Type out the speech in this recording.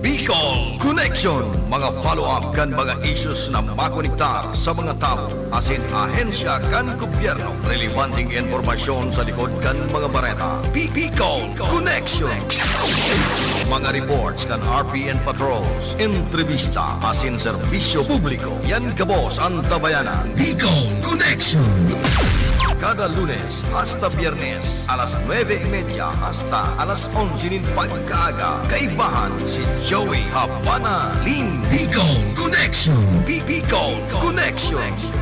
Bicol Connection, mga follow-up kan mga issues na makonektar sa mga tao, asin ahensya kan gobyerno, relevanting informasyon sa likod kan mga bareta. Bicol Connection. Mga reports kan RPN patrols, entrevista, asin serbisyo publiko. Yan kabos ang tabayanan. Bicol Connection. Kada Lunes hasta Biyernes, alas 9:30 hasta alas 11 nin pagkaaga. Kaibahan si Joey Habana Lim. Bicol Connection. Bicol Connection.